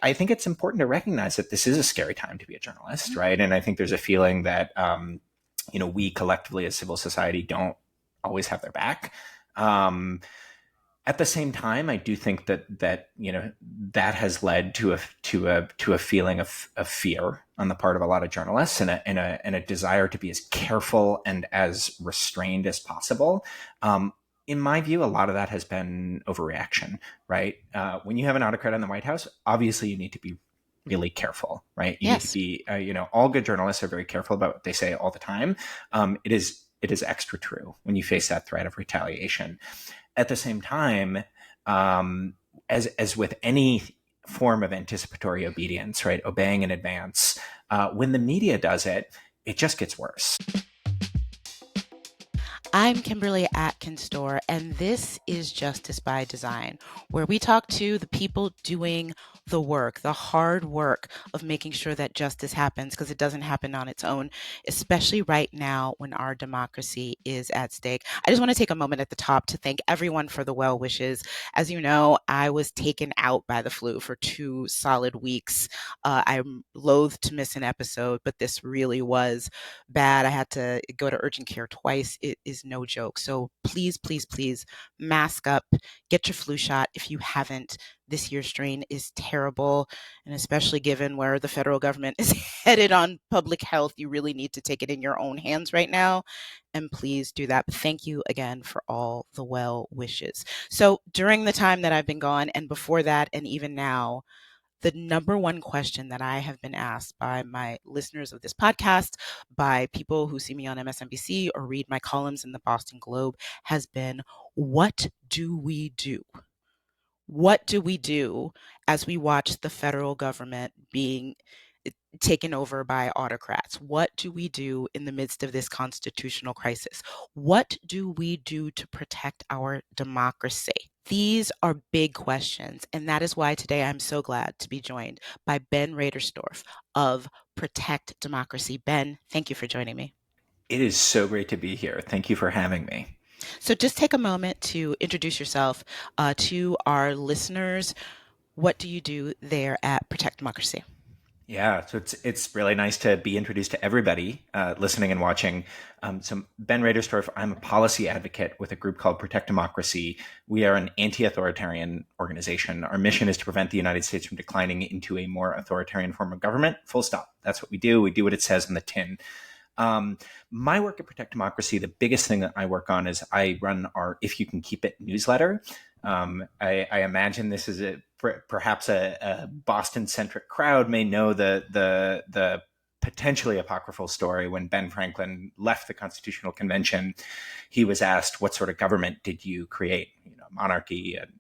I think it's important to recognize that this is a scary time to be a journalist, right? And I think there's a feeling that we collectively as civil society don't always have their back. Um, at the same time, I do think that has led to a feeling of fear on the part of a lot of journalists, and a desire to be as careful and as restrained as possible. In my view, a lot of that has been overreaction, right? When you have an autocrat in the White House, obviously you need to be really careful, right? You need to Yes. be, all good journalists are very careful about what they say all the time. It is extra true when you face that threat of retaliation. At the same time, as with any form of anticipatory obedience, right, obeying in advance, when the media does it, it just gets worse. I'm Kimberly Atkins Stohr, and this is Justice by Design, where we talk to the people doing the work, the hard work of making sure that justice happens, because it doesn't happen on its own, especially right now when our democracy is at stake. I just want to take a moment at the top to thank everyone for the well wishes. As you know, I was taken out by the flu for 2 solid weeks. I'm loath to miss an episode, but this really was bad. I had to go to urgent care twice. It is no joke. So please, please, please mask up, get your flu shot if you haven't. This year's strain is terrible. And especially given where the federal government is headed on public health, you really need to take it in your own hands right now. And please do that. But thank you again for all the well wishes. So during the time that I've been gone, and before that, and even now, the number one question that I have been asked by my listeners of this podcast, by people who see me on MSNBC or read my columns in the Boston Globe, has been, what do we do? What do we do as we watch the federal government being taken over by autocrats? What do we do in the midst of this constitutional crisis? What do we do to protect our democracy? These are big questions, and that is why today I'm so glad to be joined by Ben Raderstorf of Protect Democracy. Ben, thank you for joining me. It is so great to be here. Thank you for having me. So just take a moment to introduce yourself to our listeners. What do you do there at Protect Democracy? Yeah, so it's really nice to be introduced to everybody listening and watching. So Ben Raderstorf, I'm a policy advocate with a group called Protect Democracy. We are an anti-authoritarian organization. Our mission is to prevent the United States from declining into a more authoritarian form of government. Full stop. That's what we do. We do what it says in the tin. My work at Protect Democracy, the biggest thing that I work on is I run our If You Can Keep It newsletter. I imagine this is perhaps a Boston-centric crowd may know the potentially apocryphal story when Ben Franklin left the Constitutional Convention. He was asked, "What sort of government did you create? Monarchy, an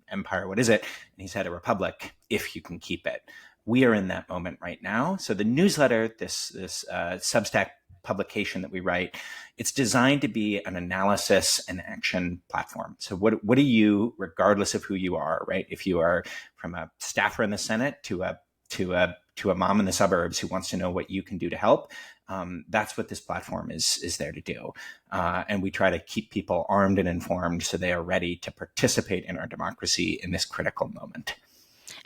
empire? What is it?" And he said, "A republic, if you can keep it." We are in that moment right now. So the newsletter, this Substack publication that we write, it's designed to be an analysis and action platform. So what do you, regardless of who you are, right? If you are from a staffer in the Senate to a mom in the suburbs who wants to know what you can do to help, that's what this platform is there to do. And we try to keep people armed and informed so they are ready to participate in our democracy in this critical moment.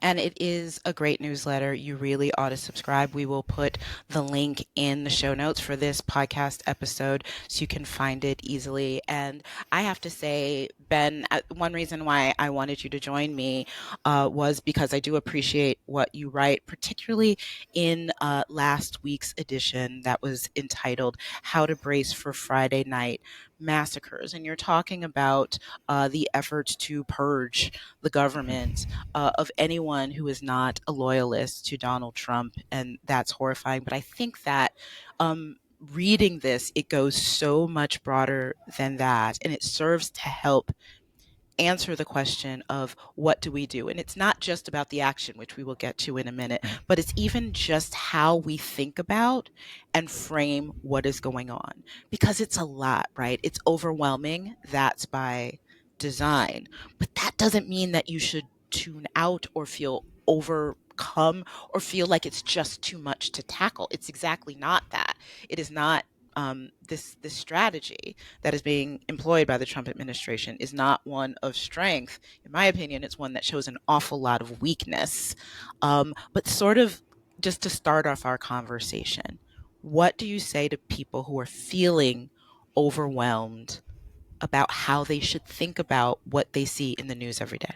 And it is a great newsletter. You really ought to subscribe. We will put the link in the show notes for this podcast episode so you can find it easily. And I have to say, Ben, one reason why I wanted you to join me was because I do appreciate what you write, particularly in last week's edition that was entitled How to Brace for Friday Night Massacres. And you're talking about the efforts to purge the government of anyone who is not a loyalist to Donald Trump. And that's horrifying. But I think that reading this, it goes so much broader than that. And it serves to help answer the question of what do we do? And it's not just about the action, which we will get to in a minute, but it's even just how we think about and frame what is going on, because it's a lot, right? It's overwhelming. That's by design. But that doesn't mean that you should tune out or feel overcome or feel like it's just too much to tackle. It's exactly not that. It is not this strategy that is being employed by the Trump administration is not one of strength. In my opinion, it's one that shows an awful lot of weakness. But sort of just to start off our conversation, what do you say to people who are feeling overwhelmed about how they should think about what they see in the news every day?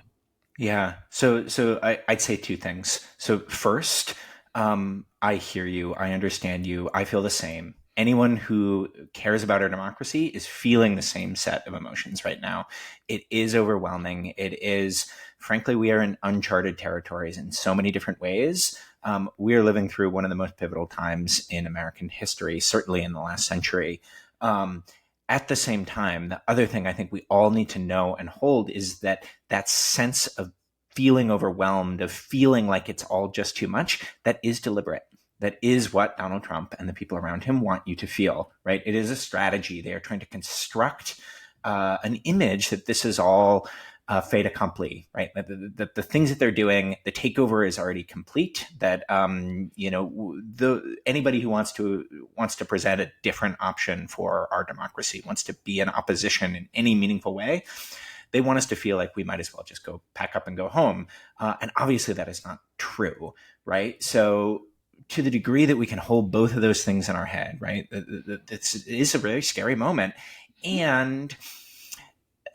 Yeah. I'd say two things. So first, I hear you. I understand you. I feel the same. Anyone who cares about our democracy is feeling the same set of emotions right now. It is overwhelming. It is, frankly, we are in uncharted territories in so many different ways. We are living through one of the most pivotal times in American history, certainly in the last century. Um, at the same time, the other thing I think we all need to know and hold is that that sense of feeling overwhelmed, of feeling like it's all just too much, that is deliberate. That is what Donald Trump and the people around him want you to feel, right? It is a strategy. They are trying to construct an image that this is all fait accompli, right? That the things that they're doing, the takeover is already complete. That anybody who wants to present a different option for our democracy, wants to be in opposition in any meaningful way, they want us to feel like we might as well just go pack up and go home. And obviously that is not true, right? So to the degree that we can hold both of those things in our head, right? This is a very scary moment. And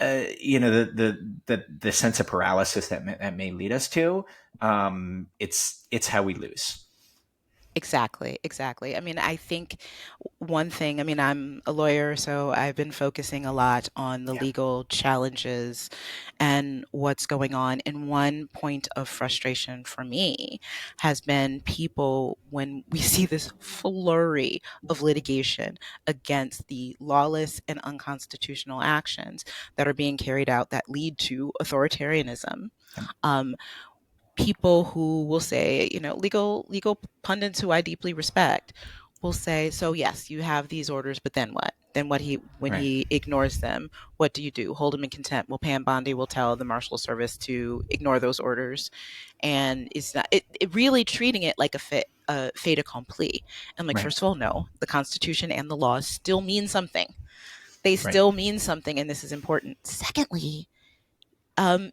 the sense of paralysis that may lead us to, it's how we lose. Exactly, exactly. I mean, I think one thing, I mean, I'm a lawyer, so I've been focusing a lot on the Yeah. legal challenges and what's going on. And one point of frustration for me has been people when we see this flurry of litigation against the lawless and unconstitutional actions that are being carried out that lead to authoritarianism. Yeah. Um, People who will say, legal pundits who I deeply respect will say, so yes, you have these orders, but then what? Then what he when Right. he ignores them, what do you do? Hold him in contempt. Well, Pam Bondi will tell the Marshal Service to ignore those orders, and it's not it really treating it like a fait accompli. And like, Right. first of all, no, the Constitution and the laws still mean something. They Right. still mean something, and this is important. Secondly, um,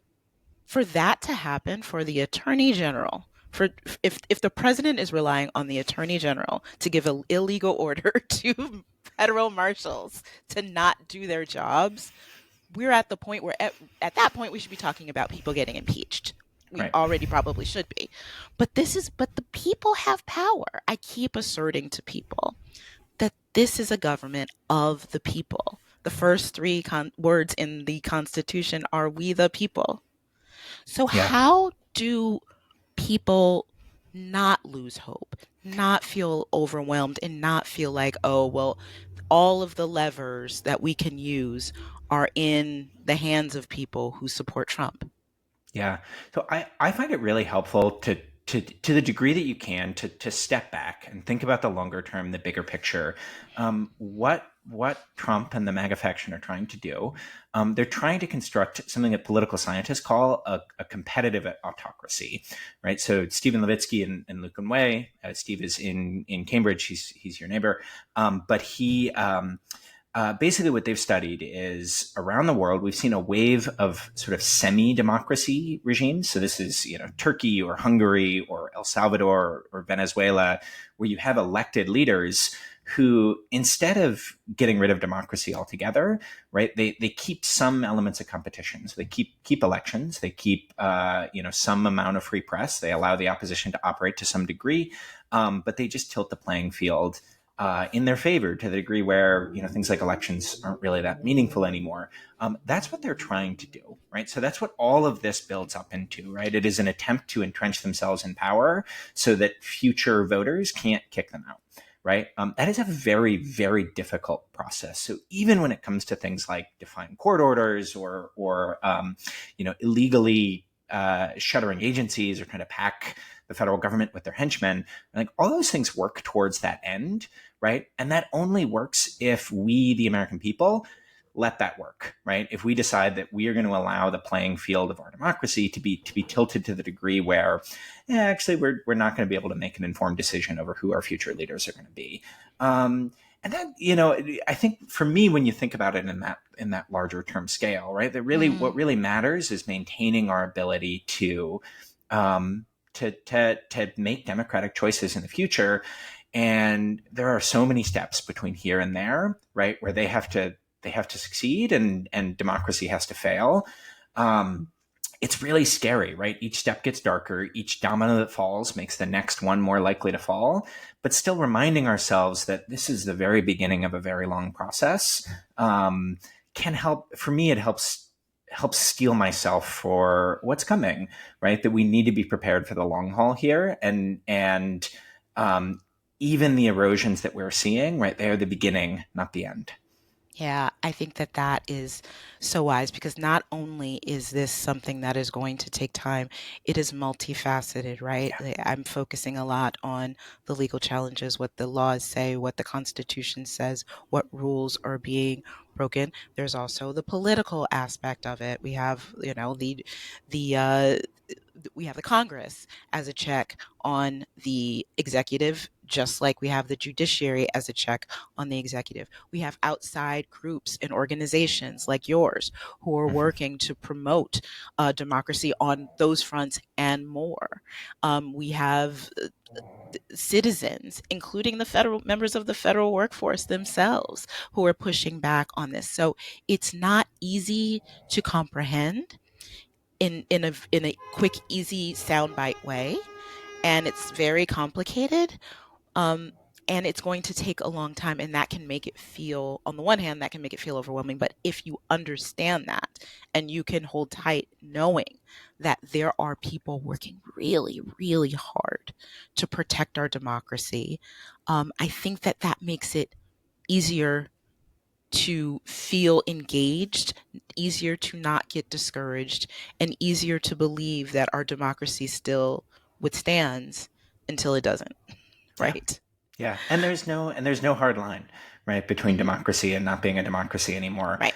for that to happen, for the attorney general, for if the president is relying on the attorney general to give an illegal order to federal marshals to not do their jobs, we're at the point where at that point we should be talking about people getting impeached. We Right. already probably should be. But the people have power. I keep asserting to people that this is a government of the people. The first three words in the Constitution are "we the people." So, Yeah. how do people not lose hope, not feel overwhelmed, and not feel like, oh, well, all of the levers that we can use are in the hands of people who support Trump? Yeah. So I find it really helpful to the degree that you can to step back and think about the longer term, the bigger picture. What Trump and the MAGA faction are trying to do, they're trying to construct something that political scientists call a competitive autocracy, right? So Stephen Levitsky and Luke Wei, Steve is in Cambridge. He's your neighbor, but he. Basically, what they've studied is around the world, we've seen a wave of sort of semi-democracy regimes. So this is, Turkey or Hungary or El Salvador or Venezuela, where you have elected leaders who, instead of getting rid of democracy altogether, right, they keep some elements of competition. So they keep elections, they keep some amount of free press, they allow the opposition to operate to some degree, but they just tilt the playing field in their favor to the degree where things like elections aren't really that meaningful anymore. That's what they're trying to do, right? So that's what all of this builds up into, right? It is an attempt to entrench themselves in power so that future voters can't kick them out, right? That is a very, very difficult process. So even when it comes to things like defying court orders or illegally shuttering agencies or trying to pack the federal government with their henchmen, like all those things work towards that end, right? And that only works if we, the American people, let that work, right? If we decide that we are going to allow the playing field of our democracy to be tilted to the degree where, actually, we're not going to be able to make an informed decision over who our future leaders are going to be. And that, I think for me, when you think about it in that larger term scale, right, that really what Mm, really matters is maintaining our ability um, to make democratic choices in the future. And there are so many steps between here and there, right, where they have to succeed, and democracy has to fail. Um, it's really scary, right? Each step gets darker. Each domino that falls makes the next one more likely to fall. But still reminding ourselves that this is the very beginning of a very long process can help. For me, it helps steel myself for what's coming. Right? That we need to be prepared for the long haul here, and um, even the erosions that we're seeing, right? They are the beginning, not the end. yeah, I think that that is so wise because not only is this something that is going to take time, it is multifaceted, right? Yeah. I'm focusing a lot on the legal challenges, what the laws say, what the Constitution says, what rules are being broken. There's also the political aspect of it. We have, the we have the Congress as a check on the executive, just like we have the judiciary as a check on the executive. We have outside groups and organizations like yours who are Mhm. working to promote democracy on those fronts and more. We have citizens, including the federal members of the federal workforce themselves, who are pushing back on this. So it's not easy to comprehend in a quick, easy soundbite way, and it's very complicated. Um, and it's going to take a long time, and that can make it feel, on the one hand, that can make it feel overwhelming. But if you understand that and you can hold tight, knowing that there are people working really, really hard to protect our democracy, I think that that makes it easier to feel engaged, easier to not get discouraged, and easier to believe that our democracy still withstands until it doesn't, Yeah. right? Yeah, and there's no hard line, right, between Hmm. democracy and not being a democracy anymore. Right.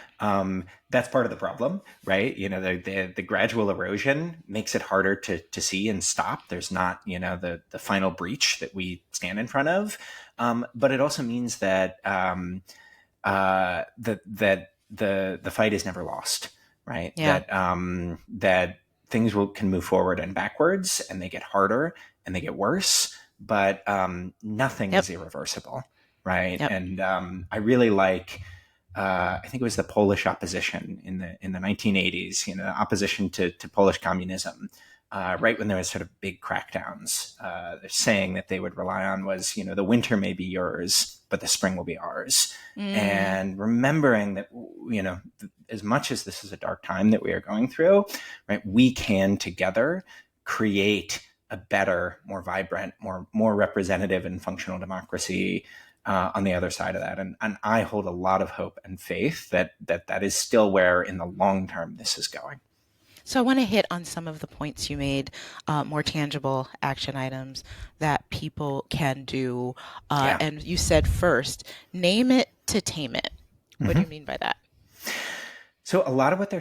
That's part of the problem, right? The gradual erosion makes it harder to see and stop. There's not, the final breach that we stand in front of, but it also means that that the fight is never lost, right? Yeah. That things can move forward and backwards, and they get harder and they get worse, but nothing Yep. is irreversible, right? Yep. And I really like. I think it was the Polish opposition in the 1980s. The opposition to Polish communism. Right when there was sort of big crackdowns, the saying that they would rely on was, the winter may be yours, but the spring will be ours. Mm, And remembering that, as much as this is a dark time that we are going through, right, we can together create a better, more vibrant, more representative and functional democracy on the other side of that. And I hold a lot of hope and faith that is still where, in the long term, this is going. so I want to hit on some of the points you made, more tangible action items that people can do. Yeah. And you said first, name it to tame it. What do you Mm-hmm. mean by that? So a lot of what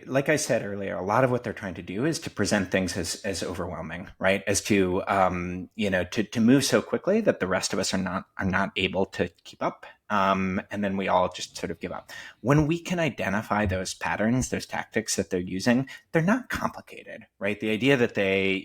like I said earlier, a lot of what they're trying to do is to present things as overwhelming, right? As to to move so quickly that the rest of us are not able to keep up, and then we all just sort of give up. When we can identify those patterns, those tactics that they're using, they're not complicated, right? The idea that they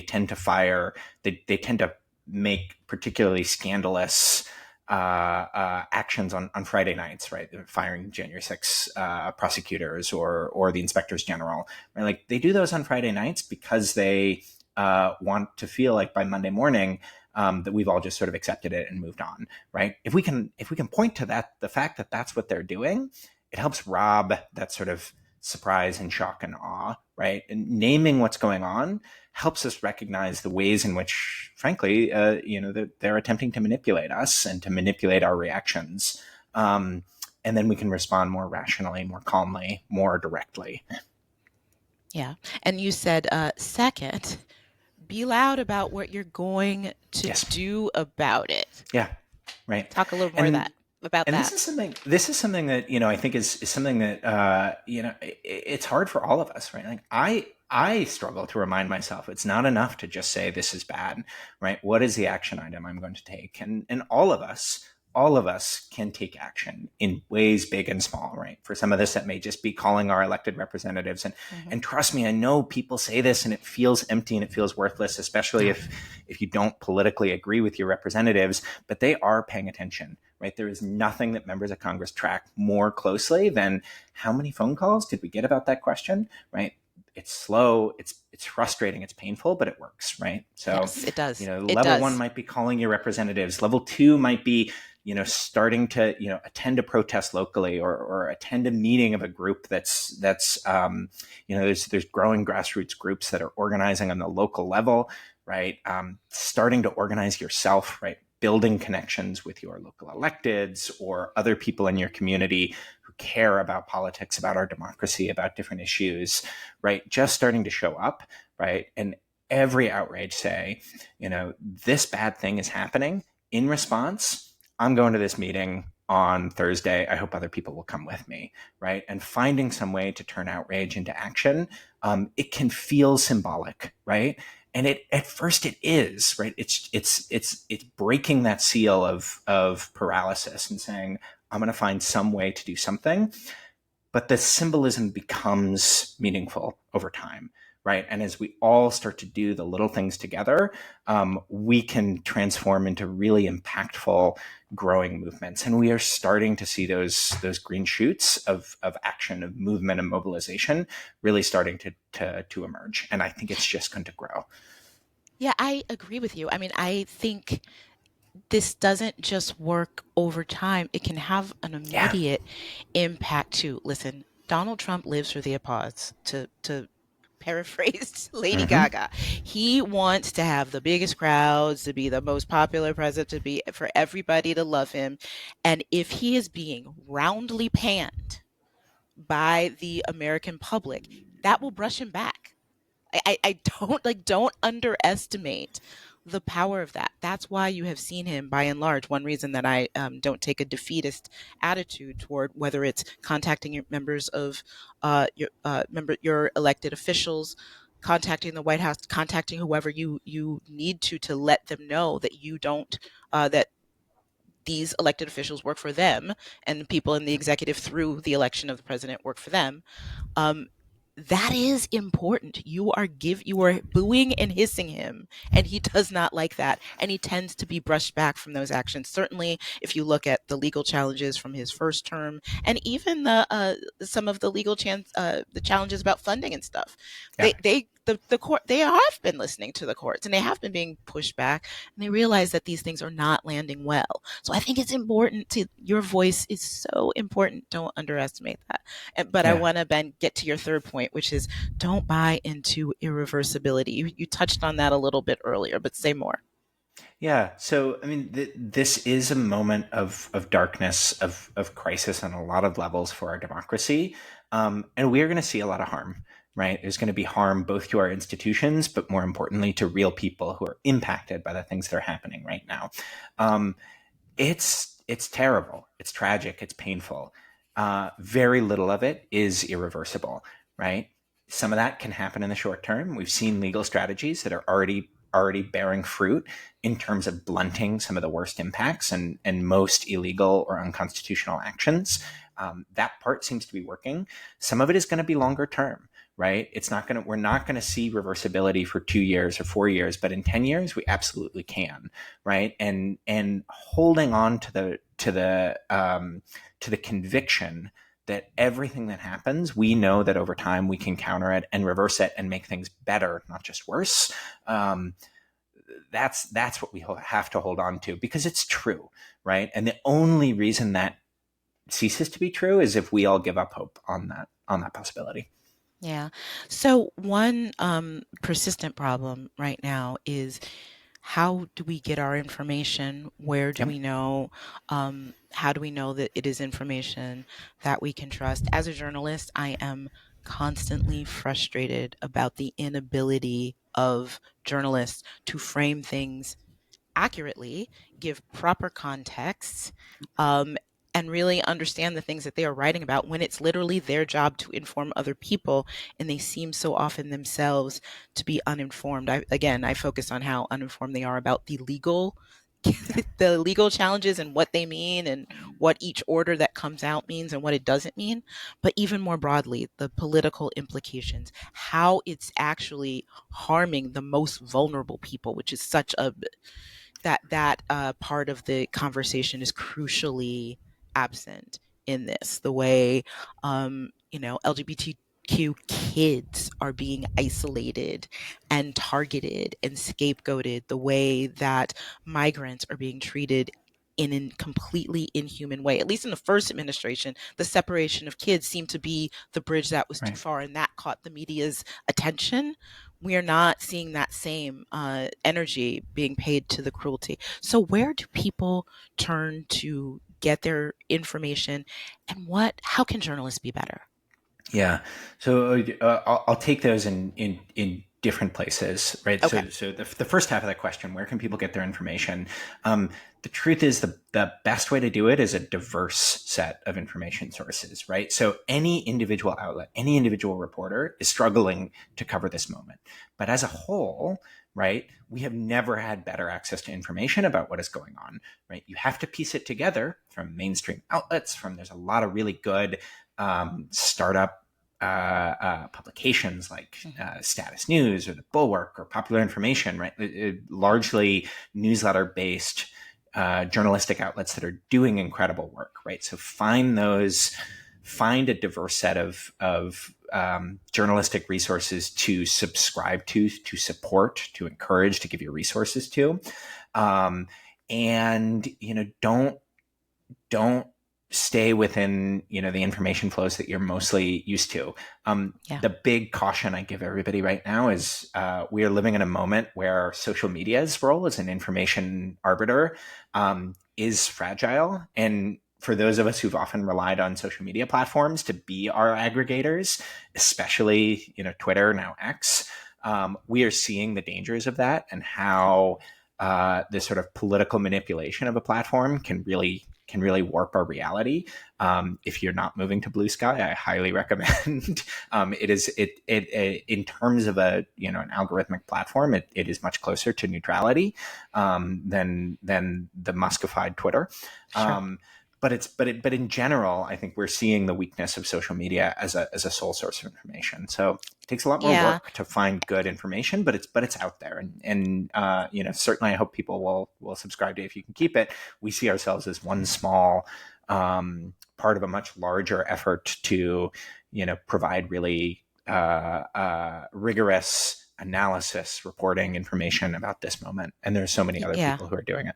tend to fire, they tend to make particularly scandalous actions on Friday nights, right? They're firing January 6 prosecutors or the inspectors general, right? Like they do those on Friday nights because they want to feel like by Monday morning that we've all just sort of accepted it and moved on, right? If we can point to that, the fact that that's what they're doing, it helps rob that sort of surprise and shock and awe, right? And naming what's going on helps us recognize the ways in which, frankly, they're attempting to manipulate us and to manipulate our reactions. And then we can respond more rationally, more calmly, more directly. Yeah. And you said, second, be loud about what you're going to Yes. do about it. Yeah. Right. Talk a little more of And that about and this that. is something. This is something that I think is something that it's hard for all of us, right? Like I struggle to remind myself it's not enough to just say this is bad, right? What is the action item I'm going to take? And all of us all of us can take action in ways big and small, right? For some of this, that may just be calling our elected representatives. Mm-hmm. And trust me, I know people say this and it feels empty and it feels worthless, especially Yeah. if you don't politically agree with your representatives, but they are paying attention, right? There is nothing that members of Congress track more closely than how many phone calls did we get about that question, right? It's slow, it's frustrating, it's painful, but it works, right? So, Yes, it does. It level one does. might be calling your representatives. Level two might be, starting to, attend a protest locally, or attend a meeting of a group there's growing grassroots groups that are organizing on the local level, right? Starting to organize yourself, right? Building connections with your local electeds or other people in your community who care about politics, about our democracy, about different issues, right? Just starting to show up, right? And every outrage say, this bad thing is happening. In response, I'm going to this meeting on Thursday. I hope other people will come with me, right? And finding some way to turn outrage into action, it can feel symbolic, right? And it at first it is, right. It's breaking that seal of paralysis and saying, I'm going to find some way to do something, but the symbolism becomes meaningful over time, right? And as we all start to do the little things together, we can transform into really impactful, growing movements. And we are starting to see those green shoots of action, of movement, and mobilization really starting to emerge. And I think it's just going to grow. Yeah, I agree with you. I mean, I think this doesn't just work over time, it can have an Yeah. immediate impact too. Listen, Donald Trump lives for the applause, to paraphrase Lady Mm-hmm. Gaga. He wants to have the biggest crowds, to be the most popular president, to be for everybody to love him. And if he is being roundly panned by the American public, that will brush him back. I don't underestimate the power of that. That's why you have seen him, by and large. One reason that I don't take a defeatist attitude toward whether it's contacting your members of your elected officials, contacting the White House, contacting whoever you need to let them know that you don't that these elected officials work for them, and people in the executive through the election of the president work for them. um, that is important. You are booing and hissing him, and he does not like that, and he tends to be brushed back from those actions. Certainly, if you look at the legal challenges from his first term, and even the some of the challenges about funding and stuff, Yeah. the court, they have been listening to the courts, and they have been being pushed back, and they realize that these things are not landing well. So I think it's important to your voice is so important. Don't underestimate that. But I Yeah. want to, Ben, get to your third point, which is don't buy into irreversibility. You touched on that a little bit earlier, but say more. Yeah. So, I mean, this is a moment of darkness, of crisis on a lot of levels for our democracy. And we are going to see a lot of harm, right? There's going to be harm both to our institutions, but more importantly, to real people who are impacted by the things that are happening right now. Um, it's terrible. It's tragic. It's painful. Very little of it is irreversible, right? Some of that can happen in the short term. We've seen legal strategies that are already bearing fruit in terms of blunting some of the worst impacts and most illegal or unconstitutional actions. That part seems to be working. Some of it is going to be longer term, right? We're not going to see reversibility for 2 years or 4 years, but in 10 years, we absolutely can, right? And holding on to the conviction that everything that happens, we know that over time we can counter it and reverse it and make things better, not just worse. Um, that's what we have to hold on to because it's true, right? And the only reason that ceases to be true is if we all give up hope on that possibility. Yeah. So one persistent problem right now is how do we get our information? Where do Yep. we know? How do we know that it is information that we can trust? As a journalist, I am constantly frustrated about the inability of journalists to frame things accurately, give proper context, um, and really understand the things that they are writing about when it's literally their job to inform other people, and they seem so often themselves to be uninformed. I focus on how uninformed they are about the legal the legal challenges and what they mean and what each order that comes out means and what it doesn't mean, but even more broadly, the political implications, how it's actually harming the most vulnerable people, which is such a part of the conversation is crucially absent in this. The way LGBTQ kids are being isolated and targeted and scapegoated, the way that migrants are being treated in a completely inhuman way. At least in the first administration, the separation of kids seemed to be the bridge that was too Right. far, and that caught the media's attention. We are not seeing that same energy being paid to the cruelty. So, where do people turn to get their information, and how can journalists be better? Yeah. So I'll take those in different places, right? Okay. So the first half of that question, where can people get their information? The truth is the best way to do it is a diverse set of information sources, right? So any individual outlet, any individual reporter is struggling to cover this moment. But as a whole, right, we have never had better access to information about what is going on, right? You have to piece it together from mainstream outlets, there's a lot of really good startup publications like Status News or the Bulwark or Popular Information, right? Largely newsletter-based journalistic outlets that are doing incredible work, right? So find a diverse set of journalistic resources to subscribe to support, to encourage, to give your resources to, and don't stay within the information flows that you're mostly used to. Yeah. The big caution I give everybody right now is we are living in a moment where social media's role as an information arbiter is fragile. And for those of us who've often relied on social media platforms to be our aggregators, especially Twitter, now X, we are seeing the dangers of that and how this sort of political manipulation of a platform can really warp our reality. If you're not moving to Blue Sky, I highly recommend. It in terms of an algorithmic platform, it is much closer to neutrality than the Muskified Twitter. Sure. But in general, I think we're seeing the weakness of social media as a sole source of information. So it takes a lot more Yeah. work to find good information, but it's out there, and certainly I hope people will subscribe to it if you can keep it. We see ourselves as one small part of a much larger effort to provide really rigorous analysis, reporting, information about this moment, and there's so many other Yeah. people who are doing it.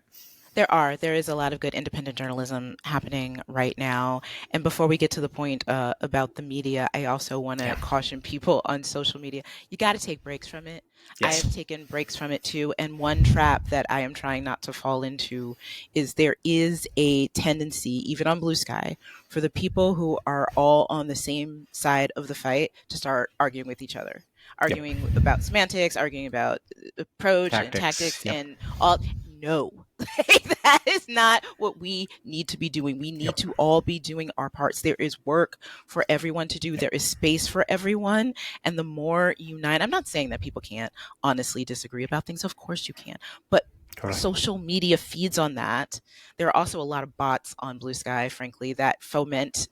There is a lot of good independent journalism happening right now. And before we get to the point about the media, I also want to Yeah. caution people on social media. You got to take breaks from it. I Yes. have taken breaks from it too. And one trap that I am trying not to fall into is there is a tendency, even on Blue Sky, for the people who are all on the same side of the fight to start arguing with each other, Yep. arguing about semantics, arguing about approach and Tactics. tactics Yep. and all. No, that is not what we need to be doing. We need Yep. to all be doing our parts. There is work for everyone to do. Yep. There is space for everyone. And the more unite, I'm not saying that people can't honestly disagree about things. Of course you can. But Totally. social media feeds on that. There are also a lot of bots on Blue Sky, frankly, that foment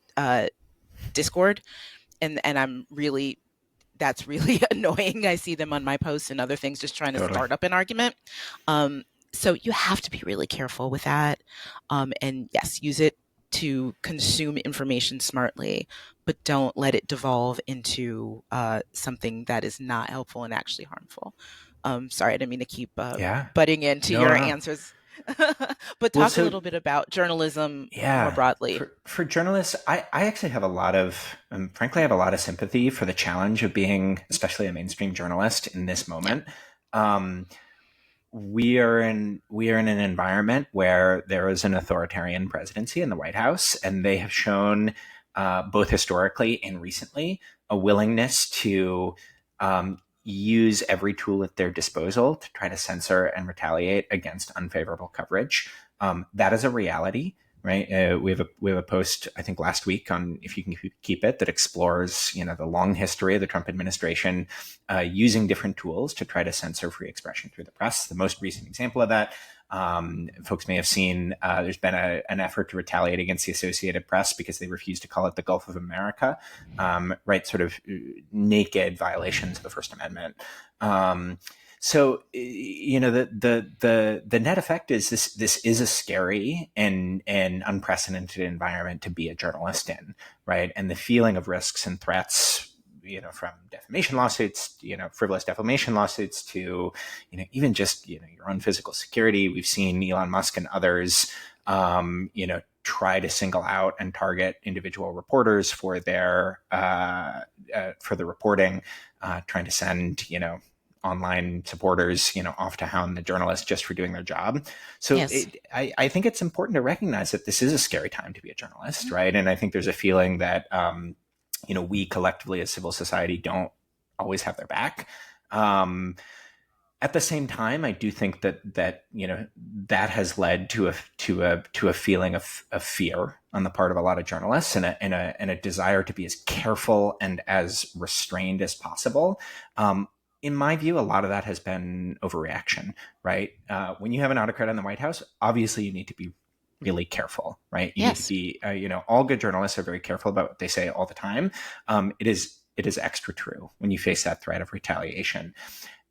discord. And that's really annoying. I see them on my posts and other things just trying to Totally. start up an argument. So you have to be really careful with that. And yes, use it to consume information smartly, but don't let it devolve into something that is not helpful and actually harmful. Sorry, I didn't mean to keep Yeah. butting into No, your no. answers. But Well, talk a so little bit about journalism more yeah, broadly. for journalists, I actually have a lot of, frankly, I have a lot of sympathy for the challenge of being, especially a mainstream journalist in this Yeah. moment. Um, we are in an environment where there is an authoritarian presidency in the White House, and they have shown both historically and recently a willingness to use every tool at their disposal to try to censor and retaliate against unfavorable coverage. That is a reality. right? We have a post I think last week on If You Can Keep It that explores the long history of the Trump administration using different tools to try to censor free expression through the press. The most recent example of that, folks may have seen, there's been an effort to retaliate against the Associated Press because they refused to call it the Gulf of America, right? Sort of naked violations of the First Amendment. So the net effect is this is a scary and unprecedented environment to be a journalist in, right? And the feeling of risks and threats, from defamation lawsuits, frivolous defamation lawsuits to, even just your own physical security. We've seen Elon Musk and others, try to single out and target individual reporters for their for the reporting, trying to send online supporters, off to hound the journalists just for doing their job. So Yes. I think it's important to recognize that this is a scary time to be a journalist, right? And I think there's a feeling that, we collectively as civil society don't always have their back. At the same time, I do think that has led to a feeling of fear on the part of a lot of journalists, and a desire to be as careful and as restrained as possible. In my view, a lot of that has been overreaction, right? When you have an autocrat in the White House, obviously you need to be really careful, right? You need to Yes. be, all good journalists are very careful about what they say all the time. It is extra true when you face that threat of retaliation.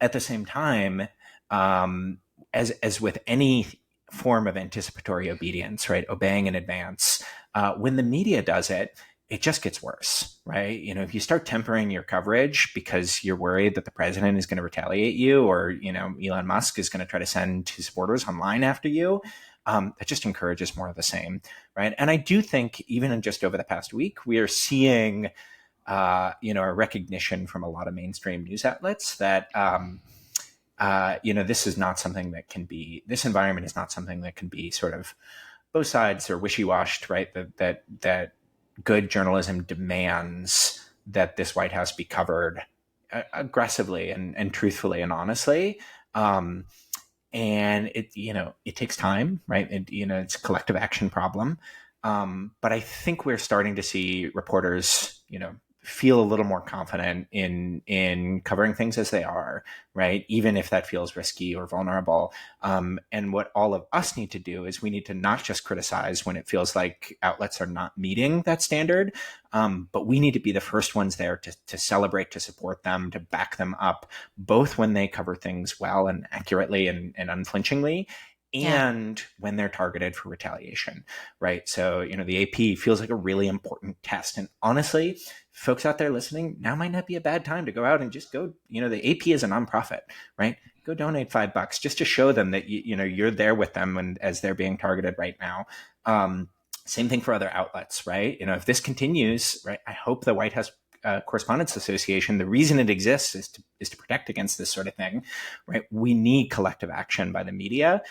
At the same time, as with any form of anticipatory obedience, right, obeying in advance, when the media does it, it just gets worse, right? If you start tempering your coverage because you're worried that the president is going to retaliate you, or Elon Musk is going to try to send his supporters online after you, that just encourages more of the same, right? And I do think even in just over the past week, we are seeing a recognition from a lot of mainstream news outlets that this is not something that can be. This environment is not something that can be sort of both sides or wishy-washed, right? That good journalism demands that this White House be covered aggressively and truthfully and honestly. And it takes time, right? It's a collective action problem. But I think we're starting to see reporters, feel a little more confident in covering things as they are, right? Even if that feels risky or vulnerable. And what all of us need to do is we need to not just criticize when it feels like outlets are not meeting that standard, but we need to be the first ones there to celebrate, to support them, to back them up, both when they cover things well and accurately and unflinchingly, Yeah. and when they're targeted for retaliation, right? So, the AP feels like a really important test. And honestly, folks out there listening, now might not be a bad time to go out and just go, the AP is a nonprofit, right? Go donate $5 just to show them that, you're there with them as they're being targeted right now. Same thing for other outlets, right? If this continues, right, I hope the White House Correspondents Association, the reason it exists is to protect against this sort of thing, right? We need collective action by the media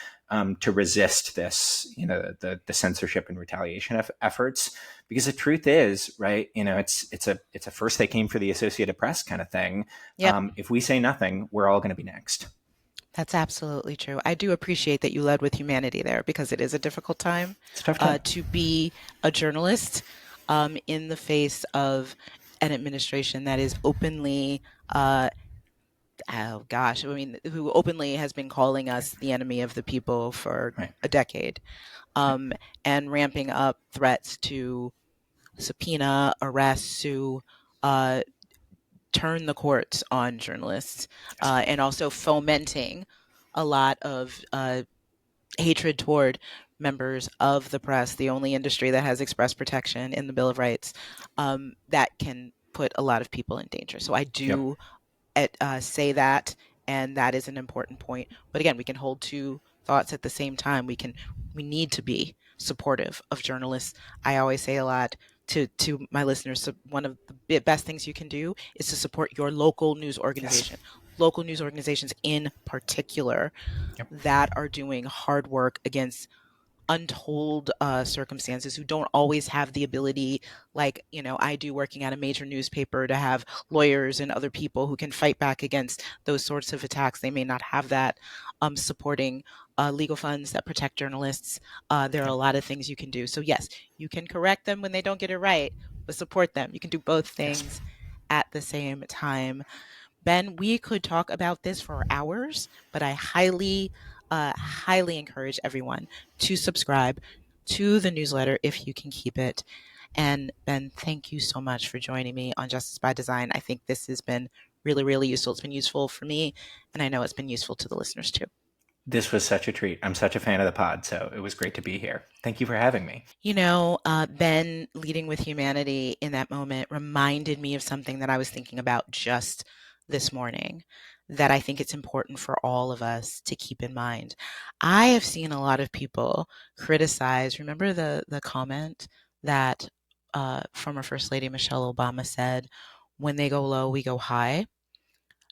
to resist this, the censorship and retaliation efforts, because the truth is, right, it's a first they came for the Associated Press kind of thing. Yep. If we say nothing, we're all going to be next. That's absolutely true. I do appreciate that you led with humanity there because it is a difficult time It's a tough time. to be a journalist in the face of an administration that is openly, oh gosh, I mean, who openly has been calling us the enemy of the people for Right. a decade, Right. um, and ramping up threats to subpoena, arrest, sue, uh, turn the courts on journalists, Yes. and also fomenting a lot of hatred toward members of the press, the only industry that has express protection in the Bill of Rights, that can put a lot of people in danger. So I Yep. do say that, and that is an important point. But again, we can hold two thoughts at the same time. We need to be supportive of journalists. I always say a lot to my listeners. So one of the best things you can do is to support your local news Yes. organization. Local news organizations in particular Yep. that are doing hard work against untold circumstances, who don't always have the ability, like I do working at a major newspaper, to have lawyers and other people who can fight back against those sorts of attacks. They may not have that supporting legal funds that protect journalists. There are a Yep. lot of things you can do. So, yes, you can correct them when they don't get it right, but support them. You can do both Yes. things at the same time. Ben, we could talk about this for hours, but I highly encourage everyone to subscribe to the newsletter if you can keep it. And Ben, thank you so much for joining me on Justice by Design. I think this has been really useful. It's been useful for me, and I know it's been useful to the listeners too. This was such a treat. I'm such a fan of the pod, so it was great to be here. Thank you for having me. Ben leading with humanity in that moment reminded me of something that I was thinking about just this morning that I think it's important for all of us to keep in mind. I have seen a lot of people criticize, remember the comment that former First Lady Michelle Obama said, when they go low, we go high,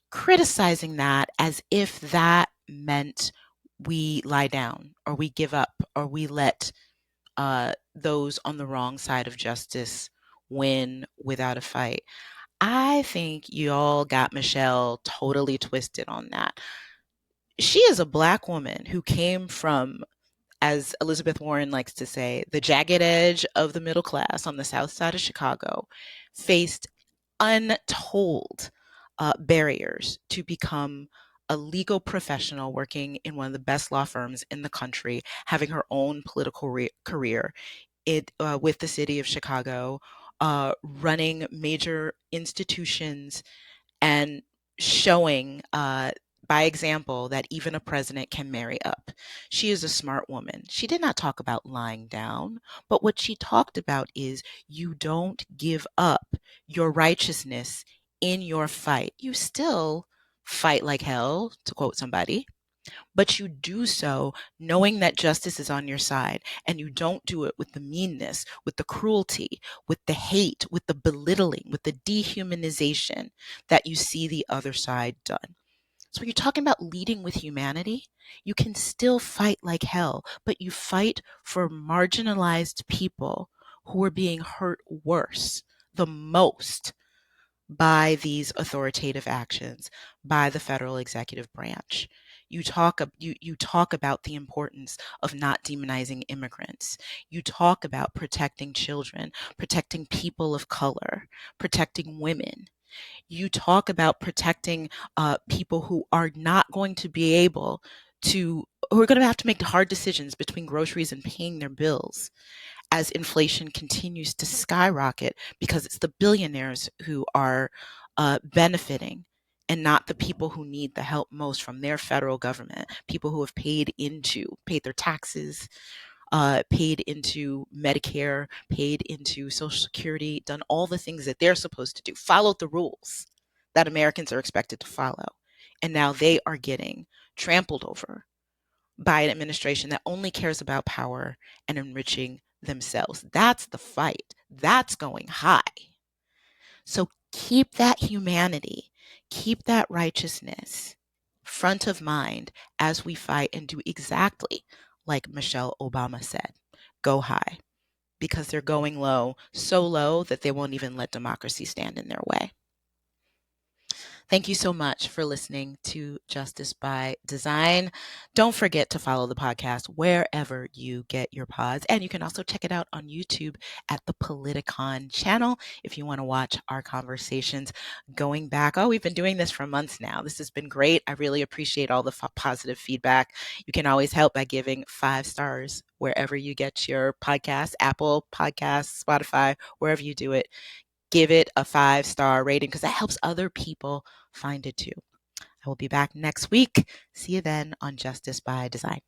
criticizing that as if that meant we lie down or we give up or we let those on the wrong side of justice win without a fight. I think y'all got Michelle totally twisted on that. She is a Black woman who came from, as Elizabeth Warren likes to say, the jagged edge of the middle class on the south side of Chicago, faced untold barriers to become a legal professional working in one of the best law firms in the country, having her own political career with the city of Chicago, running major institutions and showing by example that even a president can marry up. She is a smart woman. She did not talk about lying down, but what she talked about is you don't give up your righteousness in your fight. You still fight like hell, to quote somebody, but you do so knowing that justice is on your side, and you don't do it with the meanness, with the cruelty, with the hate, with the belittling, with the dehumanization that you see the other side done. So when you're talking about leading with humanity, you can still fight like hell, but you fight for marginalized people who are being hurt worse, the most, by these authoritative actions by the federal executive branch. You talk about the importance of not demonizing immigrants. You talk about protecting children, protecting people of color, protecting women. You talk about protecting people who are not going to be able to, who are going to have to make hard decisions between groceries and paying their bills as inflation continues to skyrocket, because it's the billionaires who are benefiting and not the people who need the help most from their federal government, people who have paid their taxes, paid into Medicare, paid into Social Security, done all the things that they're supposed to do, followed the rules that Americans are expected to follow. And now they are getting trampled over by an administration that only cares about power and enriching themselves. That's the fight. That's going high. So keep that humanity, keep that righteousness front of mind as we fight, and do exactly like Michelle Obama said, go high, because they're going low, so low that they won't even let democracy stand in their way. Thank you so much for listening to Justice by Design. Don't forget to follow the podcast wherever you get your pods. And you can also check it out on YouTube at the Politicon channel if you want to watch our conversations going back. Oh, we've been doing this for months now. This has been great. I really appreciate all the positive feedback. You can always help by giving 5 stars wherever you get your podcasts, Apple Podcasts, Spotify, wherever you do it. Give it a 5-star rating because that helps other people find it too. I will be back next week. See you then on Justice by Design.